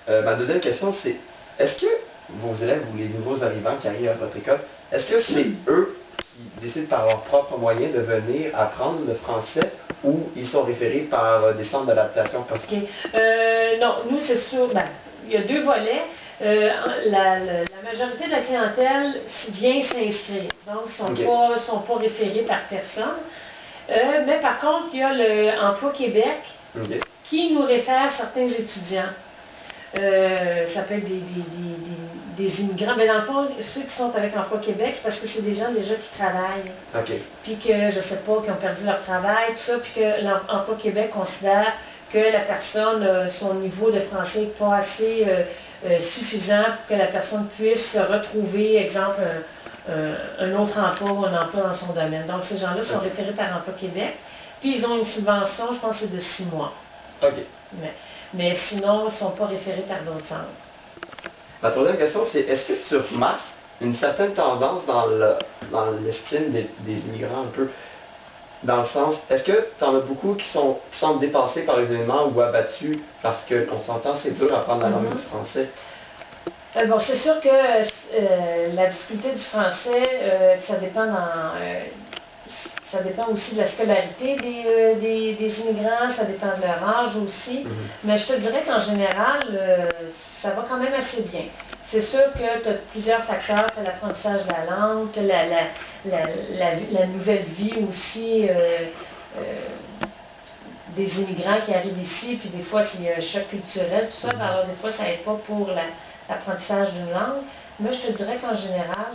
Ma deuxième question, c'est est-ce que vos élèves ou les nouveaux arrivants qui arrivent à votre école, est-ce que c'est eux qui décident par leurs propres moyens de venir apprendre le français ou ils sont référés par des centres d'adaptation? OK. Non, nous, c'est sûr, ben, il y a deux volets. La majorité de la clientèle vient s'inscrire, donc ils ne sont pas référés par personne. Mais par contre, il y a le Emploi Québec qui nous réfère certains étudiants. Ça peut être des immigrants. Mais dans le fond, ceux qui sont avec Emploi Québec, c'est parce que c'est des gens déjà qui travaillent. Puis que, je sais pas, qui ont perdu leur travail, tout ça, puis que l'Emploi Québec considère que la personne, son niveau de français n'est pas assez suffisant pour que la personne puisse se retrouver, exemple, un autre emploi ou un emploi dans son domaine. Donc, ces gens-là sont référés par Emploi Québec, puis ils ont une subvention, je pense que c'est de 6 mois. Mais sinon, ils ne sont pas référés par d'autres centres. Ma troisième question, c'est est-ce que tu remarques une certaine tendance dans l'estime des immigrants un peu? Dans le sens, est-ce que tu en as beaucoup qui semblent dépassés par les événements ou abattus parce qu'on s'entend, c'est dur d'apprendre la langue du français? Bon, c'est sûr que la difficulté du français, ça dépend aussi de la scolarité des immigrants, ça dépend de leur âge aussi. Mais je te dirais qu'en général, ça va quand même assez bien. C'est sûr que tu as plusieurs facteurs, tu as l'apprentissage de la langue, tu as la nouvelle vie aussi des immigrants qui arrivent ici, puis des fois c'est un choc culturel, tout ça, alors des fois ça n'aide pas pour l'apprentissage d'une langue. Mais je te dirais qu'en général,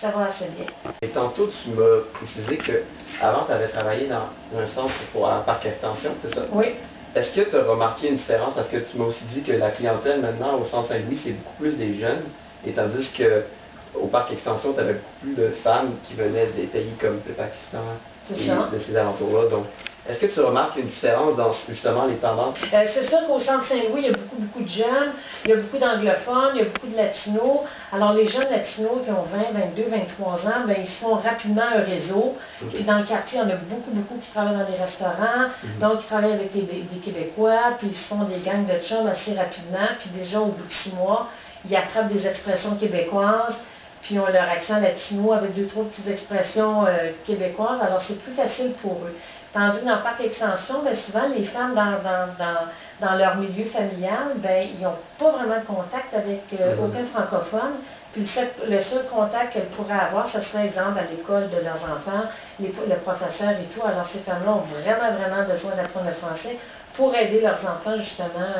ça va assez bien. Et tantôt, tu m'as précisé qu'avant, tu avais travaillé dans un centre pour un parc extension, c'est ça? Oui. Est-ce que tu as remarqué une différence? Parce que tu m'as aussi dit que la clientèle maintenant au centre Saint-Louis, c'est beaucoup plus des jeunes, et tandis qu'au parc extension, tu avais beaucoup plus de femmes qui venaient des pays comme le Pakistan et de ces alentours-là. Donc, est-ce que tu remarques une différence dans justement les tendances? C'est sûr qu'au centre Saint-Louis, il y a beaucoup de jeunes, il y a beaucoup d'anglophones, il y a beaucoup de latinos. Alors les jeunes latinos qui ont 20, 22, 23 ans, ben, ils se font rapidement un réseau. Puis dans le quartier, il y en a beaucoup qui travaillent dans les restaurants, donc ils travaillent avec des Québécois, puis ils se font des gangs de chums assez rapidement. Puis déjà, au bout de 6 mois, ils attrapent des expressions québécoises, puis ils ont leur accent latino avec 2-3 petites expressions québécoises. Alors c'est plus facile pour eux. Tandis que dans le parc extension, bien souvent, les femmes dans leur milieu familial, bien, ils n'ont pas vraiment de contact avec aucun francophone. Puis le seul contact qu'elles pourraient avoir, ce serait, exemple, à l'école de leurs enfants, le professeur et tout. Alors ces femmes-là ont vraiment besoin d'apprendre le français pour aider leurs enfants, justement,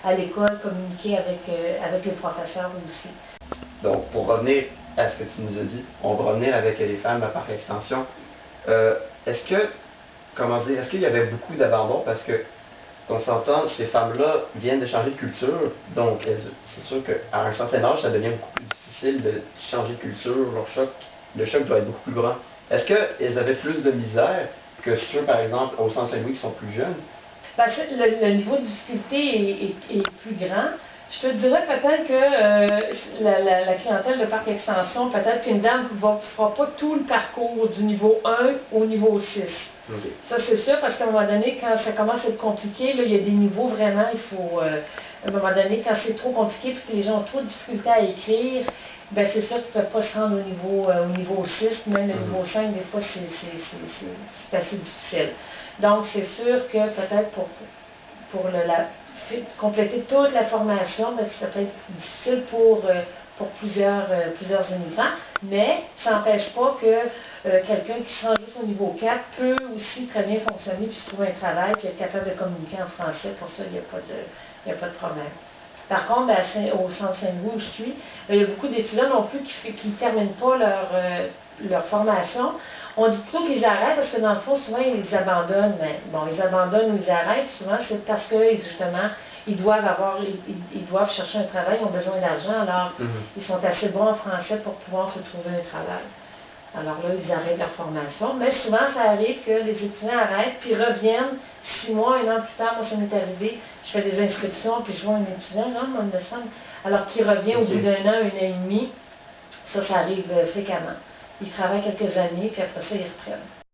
à l'école, communiquer avec les professeurs aussi. Donc, pour revenir à ce que tu nous as dit, on va revenir avec les femmes à parc extension. Est-ce qu'il y avait beaucoup d'abandon? Parce que, on s'entend, ces femmes-là viennent de changer de culture, donc c'est sûr qu'à un certain âge, ça devient beaucoup plus difficile de changer de culture, le choc doit être beaucoup plus grand. Est-ce qu'elles avaient plus de misère que ceux, par exemple, au centre Saint-Louis qui sont plus jeunes? Ben, le niveau de difficulté est plus grand. Je te dirais peut-être que la clientèle de parc extension, peut-être qu'une dame ne fera pas tout le parcours du niveau 1 au niveau 6. Ça, c'est sûr, parce qu'à un moment donné, quand ça commence à être compliqué, là, il y a des niveaux vraiment, il faut, à un moment donné, quand c'est trop compliqué et que les gens ont trop de difficultés à écrire, ben c'est sûr qu'ils ne peuvent pas se rendre au niveau 6, même le niveau 5, des fois, c'est assez difficile. Donc, c'est sûr que peut-être pour compléter toute la formation, ben, ça peut être difficile pour plusieurs immigrants, mais ça n'empêche pas que quelqu'un qui se rend juste au niveau 4 peut aussi très bien fonctionner puis se trouver un travail puis être capable de communiquer en français. Pour ça, il n'y a pas de problème. Par contre, au centre Saint-Louis où je suis, il y a beaucoup d'étudiants non plus qui ne terminent pas leur formation. On dit plutôt qu'ils arrêtent parce que dans le fond, souvent, ils abandonnent. Mais bon, ils abandonnent ou ils arrêtent, souvent, c'est parce que, justement, ils doivent chercher un travail, ils ont besoin d'argent, alors ils sont assez bons en français pour pouvoir se trouver un travail. Alors là, ils arrêtent leur formation. Mais souvent, ça arrive que les étudiants arrêtent, puis reviennent 6 mois, 1 an plus tard. Moi, ça m'est arrivé, je fais des inscriptions, puis je vois un étudiant, non, moi, il me semble, alors qu'il revient au bout d'1 an, 1 an et demi. Ça arrive fréquemment. Ils travaillent quelques années, puis après ça, ils reprennent.